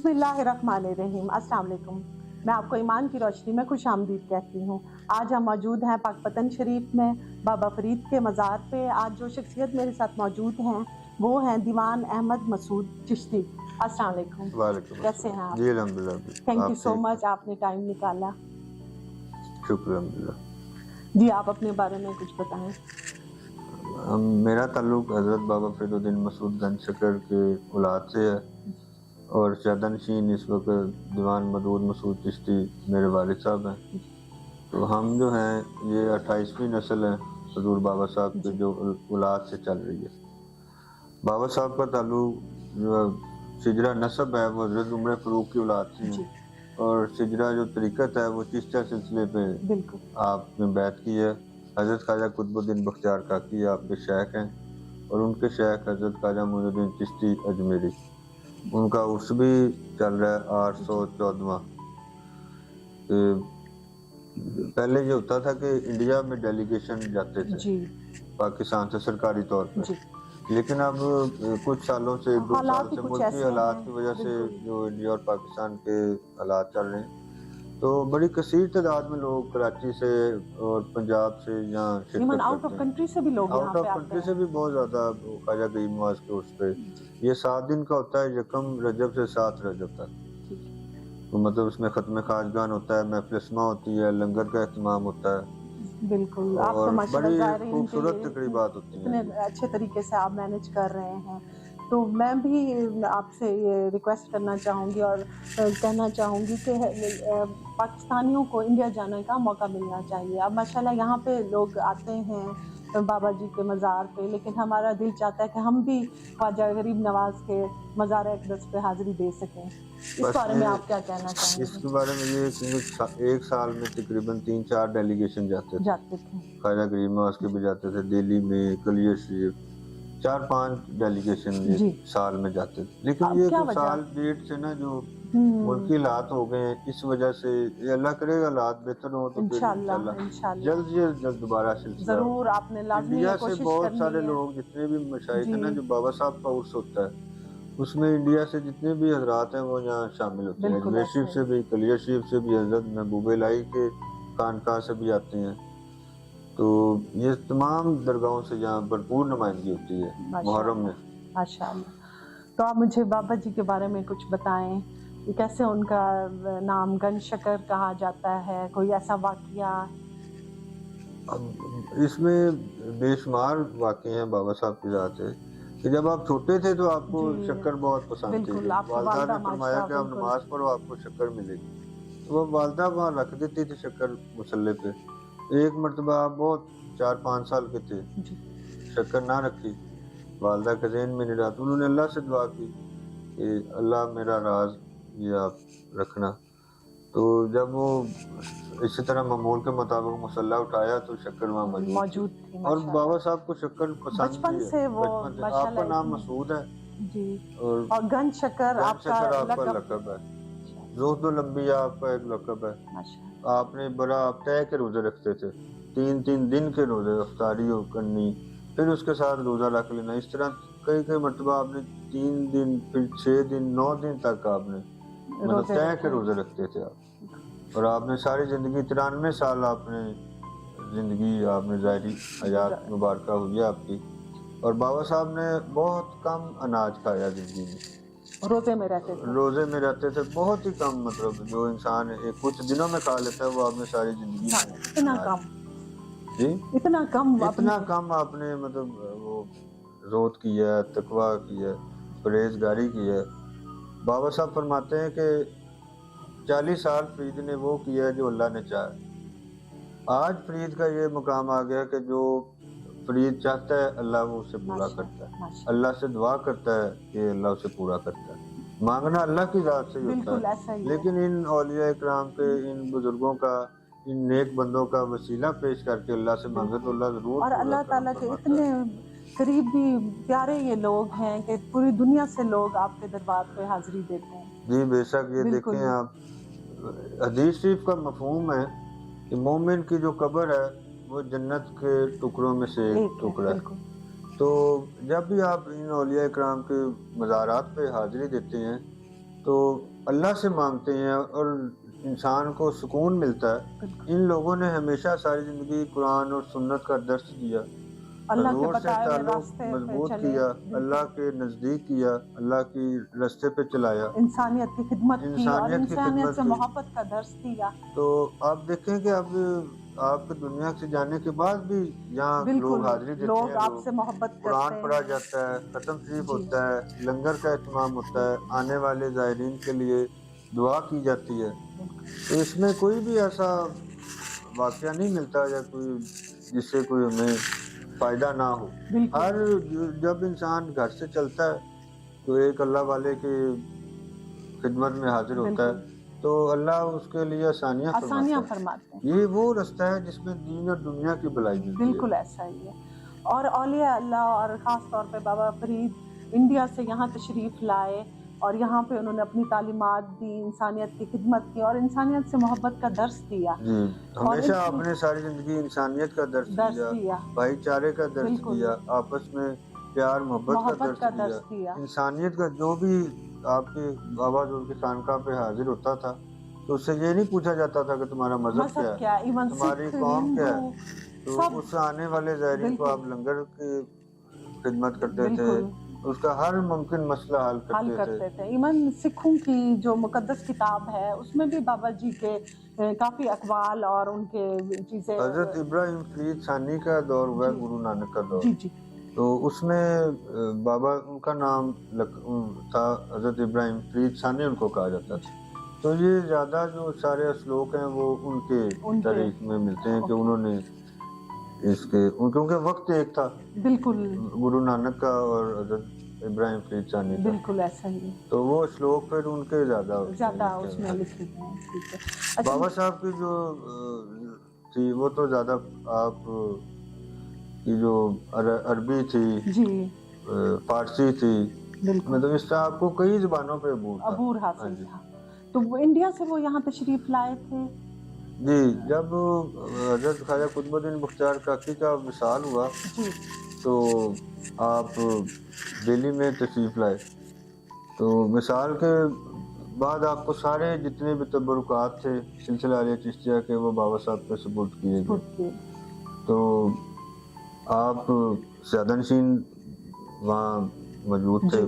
बिस्मिल्लाहिर्रहमानिर्रहीम। अस्सलाम वालेकुम। मैं आपको ईमान की रोशनी में खुश आमदीद कहती हूँ। आज हम मौजूद हैं पाकपतन शरीफ में बाबा फरीद के मज़ार पे। आज जो शख्सियत मेरे साथ मौजूद हैं वो हैं दीवान अहमद मसूद चिश्ती। अस्सलाम वालेकुम। वालेकुम कैसे हैं आप? जी अल्हम्दुलिल्लाह। थैंक यू आप सो ठीक मच, आपने टाइम निकाला। शुक्र अल्हम्दुलिल्लाह। जी, आप अपने बारे में कुछ बताएं। मेरा ताल्लुक हज़रत बाबा फरीदुद्दीन मसूद गंज शकर के औलाद से है और शहदनशीन इस वक्त दीवान मदूद मसूद चिश्ती मेरे वालिद साहब हैं। तो हम जो हैं ये 28वीं नस्ल है हजूर बाबा साहब के जो औलाद से चल रही है। बाबा साहब का ताल्लुक जो सिजरा नस्ब है वो हजरत उमर फ़ारूक की औलाद से है और सिजरा जो तरीक़त है वो चिश्तिया सिलसिले पे आपने बैत की है। हज़रत ख्वाजा कुतुबुद्दीन बख्तियार काकी आपके शेख हैं और उनके शेख हज़रत ख्वाजा मोइनुद्दीन चिश्ती अजमेरी, उनका उर्स भी चल रहा है 814वां। पहले ये होता था कि इंडिया में डेलीगेशन जाते थे पाकिस्तान से सरकारी तौर पर, लेकिन अब कुछ सालों से 1-2 साल से मुल्की हालात की वजह से जो इंडिया और पाकिस्तान के हालात चल रहे हैं तो बड़ी कसीर तादाद में लोग कराची से और पंजाब से यहाँ शिरकत आउट ऑफ कंट्री से भी लोग आउट ऑफ कंट्री से भी बहुत ज़्यादा ख्वाजा गरीब नवाज के उर्स पे। ये 7 दिन का होता है, यकम रजब से 7 रजब तक। तो मतलब उसमें ख़त्म खाजगान होता है, महफ़िल होती है, लंगर का एहतमाम होता है। बिल्कुल, आप और तो माशाल्लाह बड़ी खूबसूरत तकरीबात होती हैं। इतने अच्छे तरीके से आप मैनेज कर रहे हैं, तो मैं भी आपसे ये रिक्वेस्ट करना चाहूँगी और कहना चाहूँगी कि पाकिस्तानियों को इंडिया जाने का मौका मिलना चाहिए। अब माशाल्लाह यहाँ पे लोग आते हैं बाबा जी के मज़ार पे, लेकिन हमारा दिल चाहता है कि हम भी ख्वाजा गरीब नवाज के मज़ार अक़दस पे हाज़िरी दे सकें। इस बारे में आप क्या कहना चाहेंगे? इसके बारे में ये कि एक साल में तकरीबन 3-4 डेलीगेशन जाते थे। ख्वाजा गरीब नवाज के भी जाते थे, दिल्ली में, कलियर शरीफ 4-5 डेलीगेशन साल में जाते थे। लेकिन ये कुछ साल डेट से ना जो मुल्की हालात हो गए हैं, इस वजह से ये अल्लाह करेगा हालात बेहतर हो तो इंशाअल्लाह जल्द से जल्द दोबारा सिलसिला। ज़रूर आपने लाज़मी इंडिया कोशिश से बहुत करनी सारे है। लोग जितने भी मशाइख हैं ना, जो बाबा साहब का उर्स होता है उसमें इंडिया से जितने भी हजरात हैं वो यहाँ शामिल होते हैं। अजमेर शरीफ से भी, कलियर शरीफ से भी, हजरत महबूब इलाही के खानकाह से भी आते हैं। तो ये तमाम दरगाहों से यहाँ भरपूर नुमाइंदगी होती है मुहर्रम में। माशाअल्लाह। तो आप मुझे बाबा जी के बारे में कुछ बताएं, कैसे उनका नाम गंज शकर कहा जाता है, कोई ऐसा वाक़या? इसमें बेशुमार वाक़े हैं बाबा साहब की ज़ात से कि जब आप छोटे थे तो आपको शक्कर बहुत पसंद थी। वालिदा ने फरमाया कि आप नमाज पढ़ो आपको शक्कर मिलेगी, तो वो वालिदा वहाँ रख देती थी शक्कर मुसल्ले पे। एक मरतबा आप बहुत 4-5 साल के थे, शक्कर ना रखी, वालिदा के ज़हन में नहीं रहा, तो उन्होंने अल्लाह से दुआ की कि अल्लाह मेरा राज ये आप रखना। तो जब वो इसी तरह मामूल के मुताबिक मुसल्ला उठाया तो शक्कर वहाँ मौजूद थी। और बाबा साहब को शक्कर पसंद बचपन से वो आपका नाम मसूद है जी, और गंज शक्कर आपका लक़ब है। रोज़ो लंबी आपका एक लक़ब है। आपने बड़ा आप तय के रोज़े रखते थे, 3-3 दिन के रोज़े, इफ्तारी करनी, फिर उसके साथ रोज़ा रख लेना। इस तरह कई मरतबा आपने 3 दिन, फिर 6 दिन, 9 दिन तक आपने मतलब तय के रोज़े रखते थे आप। और आपने सारी ज़िंदगी 93 साल आपने ज़िंदगी आपने ज़ाहिरी हयात मुबारका हुई है आपकी। और बाबा साहब ने बहुत कम अनाज खाया ज़िंदगी में, रोज़े में रहते थे बहुत ही कम, मतलब जो इंसान कुछ दिनों में खा लेता है वो आपने सारी ज़िंदगी इतना कम आपने मतलब वो रोज़ किया है, तकवा किया, परहेज़गारी की है। बाबा साहब फरमाते हैं कि 40 साल फरीद ने वो किया है जो अल्लाह ने चाहा। आज फरीद का ये मुकाम आ गया कि जो फरीद चाहता है अल्लाह वो उसे पूरा करता है, अल्लाह से दुआ करता है कि अल्लाह उसे पूरा करता है। मांगना अल्लाह की ज़ात से ही होता है, लेकिन इन औलिया इकराम के, इन बुजुर्गों का, इन नेक बंदों का वसीला पेश करके अल्लाह से मांगे तो अल्लाह ज़रूर। और अल्लाह ताला के इतने करीबी प्यारे ये लोग हैं कि पूरी दुनिया से लोग आपके दरबार पे हाजिरी देते हैं। जी बेशक, ये देखें आप, हदीस शरीफ का मफहूम है कि मोमिन की जो कब्र है वो जन्नत के टुकड़ों में से एक टुकड़ा है। तो जब भी आप इन औलिया इकराम के मज़ारात पे हाजिरी देते हैं तो اللہ سے مانگتے ہیں اور انسان کو سکون ملتا ہے، ان لوگوں نے ہمیشہ ساری زندگی قرآن اور سنت کا درس دیا، اللہ کے حضور سے بتائے ہوئے تعلق راستے پہ مضبوط چلے، کیا، بالکل، اللہ کے نزدیک کیا، اللہ کی راستے پہ چلایا، انسانیت کی خدمت کی اور انسانیت کی انسانیت خدمت سے کی۔ محبت کا درس دیا۔ تو آپ دیکھیں کہ اب آپ کے دنیا سے جانے کے بعد بھی یہاں بالکل، لوگ حاضری دیتے لوگ ہیں، آپ لوگ سے محبت قرآن کرتے پڑھا ہیں۔ جاتا ہے، ختم شریف جی، ہوتا ہے، لنگر کا اہتمام ہوتا ہے، آنے والے زائرین کے لیے دعا کی جاتی ہے۔ تو اس میں کوئی بھی ایسا واقعہ نہیں ملتا یا کوئی جس سے کوئی ہمیں فائدہ نہ ہو۔ بالکل، ہر جب انسان گھر سے چلتا ہے تو ایک اللہ والے کی خدمت میں حاضر ہوتا بالکل، ہے تو اللہ اس کے لیے آسانیاں آسانیاں فرماتا فرماتے ہیں، ہے۔ یہ وہ رستہ ہے جس میں دین اور دنیا کی بھلائی ملتی ہے۔ بالکل ایسا ہی ہے۔ اور اولیاء اللہ اور خاص طور پہ بابا فرید انڈیا سے یہاں تشریف لائے اور یہاں پہ انہوں نے اپنی تعلیمات دی، انسانیت کی خدمت کی اور انسانیت سے محبت کا درس دیا، جی، اور ہمیشہ آپ نے ساری زندگی انسانیت کا درس دیا، بھائی چارے کا درس بالکل، دیا، آپس میں پیار محبت کا درس دیا، انسانیت کا۔ جو بھی آپ کے بابا حضور کی خانقاہ پہ حاضر ہوتا تھا تو اس سے یہ نہیں پوچھا جاتا تھا کہ تمہارا مذہب کیا ہے، ایون تمہاری سکھ، قوم کیا ہندو، ہے۔ تو سب، اس آنے والے زائرین کو بالکل، آپ لنگر کی خدمت کرتے تھے، بالکل اس کا ہر ممکن مسئلہ حل حل کرتے تھے۔ تھے۔ ایون سکھوں کی جو مقدس کتاب ہے اس میں بھی بابا جی کے کافی اقوال اور ان کے چیزیں، حضرت ابراہیم فرید ثانی کا دور ہوا ہے، جی گرو نانک کا دور، جی جی تو اس میں بابا ان کا نام تھا حضرت ابراہیم فرید ثانی ان کو کہا جاتا تھا۔ تو یہ زیادہ جو سارے اسلوک ہیں وہ ان کے تاریخ میں ملتے ہیں کہ انہوں نے اس کے کیونکہ وقت ایک تھا بالکل گرو نانک کا اور حضرت ابراہیم فرید ثانی کا، بالکل ایسا ہی ہے، تو وہ اسلوک پھر ان کے زیادہ اس میں لکھے گئے ہیں، ٹھیک ہے۔ بابا صاحب کی جو تھی وہ تو زیادہ آپ کی جو عربی تھی، جی فارسی تھی، بالکل مطلب اس طرح آپ کو کئی زبانوں پہ عبور حاصل تھا۔ تو وہ انڈیا سے وہ یہاں تشریف لائے تھے؟ جی، جب حضرت خواجہ قطب الدین بختیار کاکی کا وصال ہوا جی تو آپ دہلی میں تشریف لائے، تو وصال کے بعد آپ کو سارے جتنے بھی تبرکات تھے سلسلہ عالیہ چشتیہ کے وہ بابا صاحب پہ سپرد کیے گئے۔ تو آپ سیادہ نشین وہاں موجود تھے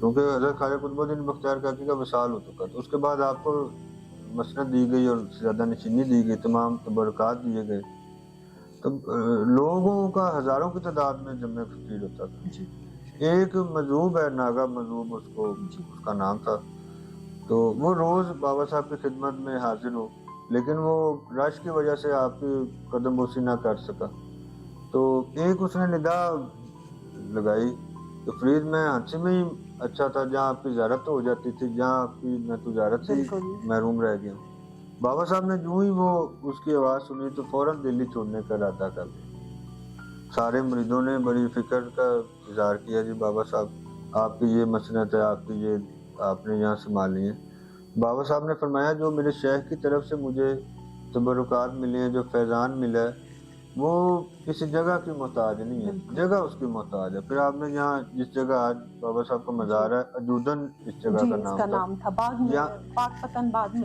کیونکہ حضرت خواجہ قطب الدین بختیار کاکی کا وصال ہو چکا تھا۔ اس کے بعد آپ کو مسند دی گئی اور سیادہ نشینی دی گئی، تمام تبرکات دیے گئے، تو لوگوں کا ہزاروں کی تعداد میں جمع فقیر ہوتا تھا۔ ایک مذہوب ہے ناگا مذہوب، اس کا نام تھا، تو وہ روز بابا صاحب کی خدمت میں حاضر ہو، لیکن وہ رش کی وجہ سے آپ کی قدم بوسی نہ کر سکا۔ تو ایک اس نے ندا لگائی کہ فرید میں ہنسی میں ہی اچھا تھا، جہاں آپ کی زیارت تو ہو جاتی تھی، جہاں آپ کی میں تو زیارت سے محروم رہ گیا ہوں۔ بابا صاحب نے جو ہی وہ اس کی آواز سنی تو فوراً دلی چھوڑنے کا ارادہ کر لیا۔ سارے مریدوں نے بڑی فکر کا اظہار کیا، جی بابا صاحب آپ کی یہ مسنت ہے، آپ نے یہاں سنبھالی ہے۔ بابا صاحب نے فرمایا جو میرے شیخ کی طرف سے مجھے تبرکات ملے ہیں، جو فیضان ملا ہے، وہ کسی جگہ کی محتاج نہیں ہے، جگہ اس کی محتاج ہے۔ پھر آپ نے یہاں جس جگہ آج بابا صاحب کا مزار ہے، اجودن اس جگہ کا نام تھا، بعد میں پاک پتن بعد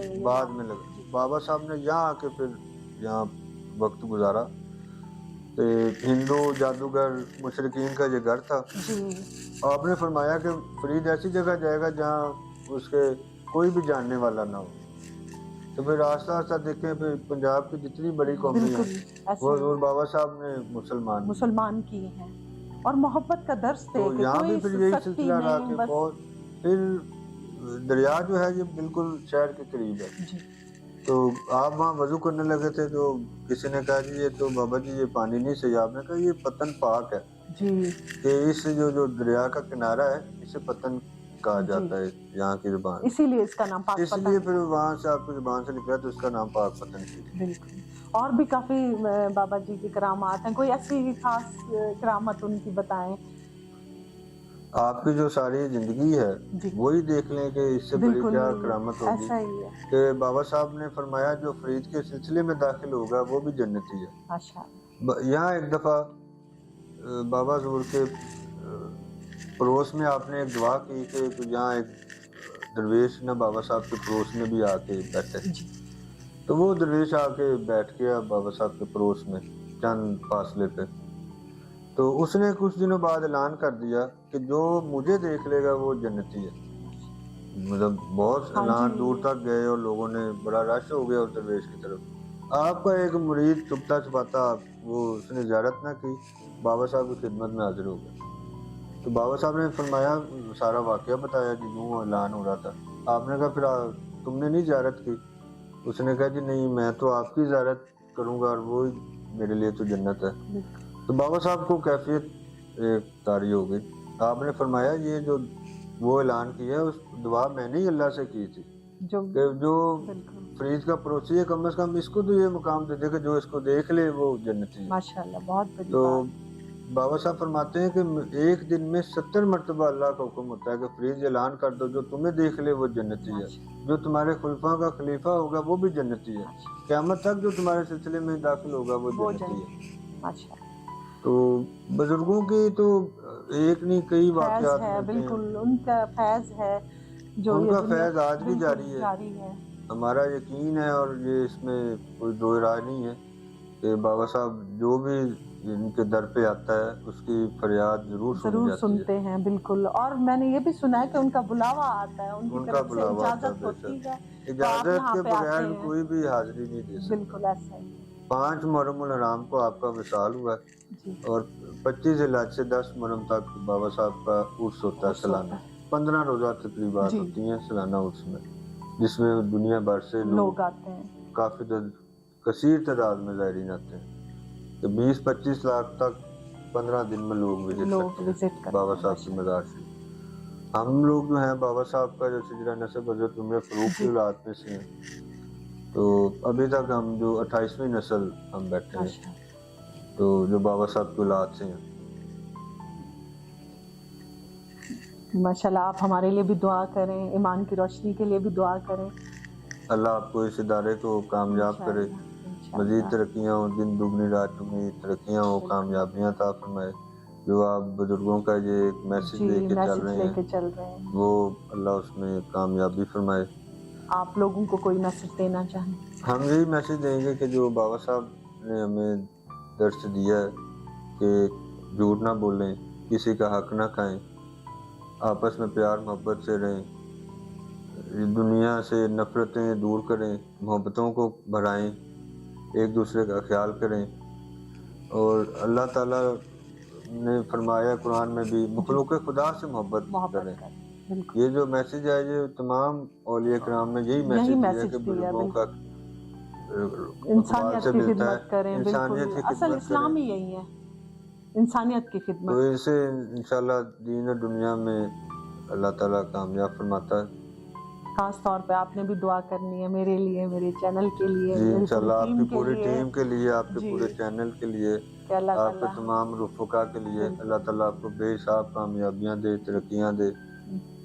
میں لگا۔ بابا صاحب نے یہاں آ کے پھر یہاں وقت گزارا۔ تو ہندو جادوگر مشرقین کا یہ گھر تھا۔ آپ نے فرمایا کہ فرید ایسی جگہ جائے گا جہاں اس کے کوئی بھی جاننے والا نہ ہو۔ تو پھر آہستہ آہستہ دیکھیں پھر پنجاب کی جتنی بڑی قومیں ہیں وہ حضور بابا صاحب نے مسلمان کی ہیں اور محبت کا درس دے تو یہاں بھی پھر یہی سلسلہ رہا کہ بہت پھر دریا جو ہے یہ بالکل شہر کے قریب ہے۔ تو آپ وہاں وضو کرنے لگے تھے تو کسی نے کہا جی یہ تو بابا جی یہ پانی نہیں صحیح، آپ نے کہا یہ پتن پاک ہے کہ اس جو دریا کا کنارہ ہے اسے پتن کہا جاتا ہے یہاں کی زبان، اسی لیے اس کا نام پاک پتن، اس لیے پھر وہاں سے آپ کی زبان سے نکلا تو اس کا نام پاک پتن کی۔ بالکل۔ اور بھی کافی بابا جی کی کرامات ہیں، کوئی ایسی خاص کرامت ان کی بتائیں؟ آپ کی جو ساری زندگی ہے وہی دیکھ لیں کہ اس سے بڑی کیا کرامت ہوگی کہ بابا صاحب نے فرمایا جو فرید کے سلسلے میں داخل ہوگا وہ بھی جنتی ہے۔ یہاں ایک دفعہ بابا حضور کے پڑوس میں آپ نے ایک دعا کی کہ یہاں ایک दरवेश ना बाबा साहब के पड़ोस में भी आके बैठे। जी तो वो दरवेश आके बैठ गया बाबा साहब के पड़ोस में चंद फासले पे। तो उसने कुछ दिनों बाद ऐलान कर दिया कि जो मुझे देख लेगा वो जन्नती है। मतलब बहुत हाँ ऐलान जी। दूर तक गए और लोगों ने बड़ा रश हो गया उस दरवेश की तरफ। आपका एक मुरीद छुपता छुपाता वो उसने ज़ियारत ना की, बाबा साहब की खिदमत में हाजिर हो गया। तो बाबा साहब ने फरमाया, सारा वाकया बताया कि यूँ ऐलान हो रहा था। आपने कहा फिर तुमने नहीं ज़ियारत की? उसने कहा जी नहीं, मैं तो आपकी ज़ियारत करूँगा और वो मेरे लिए तो जन्नत है। तो बाबा साहब को कैफियत एक तारी हो गई। आपने फरमाया ये जो वो ऐलान किया है उस दुआ मैंने ही अल्लाह से की थी जो कि जो बिल्कुल फरीद का पड़ोसी है कम से कम इसको तो ये मुकाम दे दे कि जो इसको देख ले वो जन्नती है। माशाल्लाह बहुत बड़ी तो बात। बाबा साहब फरमाते हैं कि एक दिन में 70 मरतबा अल्लाह का हुक्म होता है कि फरीद ऐलान कर दो जो तुम्हें देख ले वो जन्नती है, जो तुम्हारे खुलफा का खलीफा होगा वो भी जन्नती है, क़यामत तक जो तुम्हारे सिलसिले में दाखिल होगा वो वो जन्नती है। जन्नत माशाल्लाह तो बुजुर्गों की तो एक नहीं कई फैज़ वाक़यात है, मिलते हैं। बिल्कुल उनका फैज़ है जो ये उनका दुनिया फैज़ आज भी बिल्कुल जारी है। हमारा यकीन है और ये इसमें कोई दो राय नहीं है कि बाबा साहब जो भी इनके दर पे आता है उसकी फरियाद ज़रूर सुनी ज़रूर जाती सुनते है। हैं बिल्कुल। और मैंने ये भी सुना है कि उनका बुलावा आता है, उनकी उनका तरफ से बुलावा आता है इजाज़त होती बेशक। है तो आप इजाज़त यहाँ के पे आते बगैर हैं। कोई भी हाज़िरी नहीं दे सकता। बिल्कुल ऐसा ही 5 मुहर्रम उल हराम को आपका विसाल हुआ है जी और 25 ज़िलहज से 10 मुहर्रम तक बाबा साहब का उर्स होता है उर्स होता सालाना। 15 रोज़ा तकरीबात जी। होती हैं सालाना उर्स में, जिसमें दुनिया भर से लोग आते हैं। काफ़ी कसीर तादाद में ज़ायरीन आते हैं। तो 20-25 लाख तक 15 दिन में लोग विजिट लोग करते विजिट हैं करते बाबा हैं साहब की मज़ार शरीफ। हम लोग जो हैं बाबा साहब का जो सिजरा नस्ब हज़रत उमर फ़ारूक की औलाद में से हैं, तो अभी तक हम जो 28वीं नस्ल हम बैठे हैं, माशाल्लाह तो जो बाबा साहब की औलाद से हैं। माशाल्लाह आप हमारे लिए भी दुआ करें, ईमान की रोशनी के लिए भी दुआ करें। अल्लाह आपको इस इदारे को कामयाब करे, इंशाअल्लाह मज़ीद इंशाअल्लाह तरक्कियाँ हों, दिन दुगनी रात दुगनी तरक्कियाँ हों, कामयाबियाँ अता फरमाए। जो आप बुज़ुर्गों का ये एक मैसेज जी लेके चल मैसेज रहे लेके हैं चल रहे हैं। वो अल्लाह उसमें कामयाबी फरमाए। आप लोगों को कोई मैसेज देना चाहें? हम यही मैसेज देंगे कि जो बाबा साहब ने हमें दर्स दिया है कि झूठ ना बोलें, किसी का हक ना खाएं, आपस में प्यार मोहब्बत से रहें, दुनिया से नफ़रतें दूर करें, मोहब्बतों को बढ़ाएं, एक दूसरे का ख्याल करें। और अल्लाह ताला ने फरमाया कुरान में भी मखलूक खुदा से मोहब्बत करें। करें बिल्कुल ये जो मैसेज है ये तमाम औलिया कराम ने यही मैसेज दिया है कि बुजुर्गों का इंसानियत की मिलता है, खिदमत करें। इंसानियत बिल्कुल की असल खिदमत इस्लाम करें। ही यही है, इंसानियत की तो खिदमत। इनसे इंशाल्लाह दीन और दुनिया में अल्लाह ताला कामयाब फरमाता है। खास तौर पे आपने भी दुआ करनी है मेरे लिए, मेरे चैनल के लिए, जी मेरी पूरी इंशाल्लाह आपकी टीम के पूरी लिए टीम के लिए, आपके जी पूरे चैनल के लिए, कि अल्लाह आपके ताला तमाम रुफ़क़ा के लिए अल्लाह ताला आपको बेहिसाब कामयाबियाँ दे, तरक्कियाँ दे।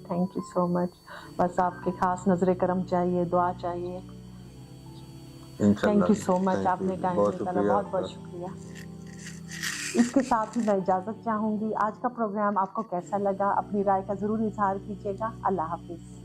Thank you so much. बस आपके खास नजर करम चाहिए, दुआ चाहिए। इंशाल्लाह। Thank you so much, thank you, आपने टाइम बहुत निकाला, शुक्रिया बहुत बहुत आपका। शुक्रिया। इसके साथ ही मैं इजाज़त चाहूँगी। आज का प्रोग्राम आपको कैसा लगा? अपनी राय का ज़रूर इजहार कीजिएगा। अल्लाह हाफिज़।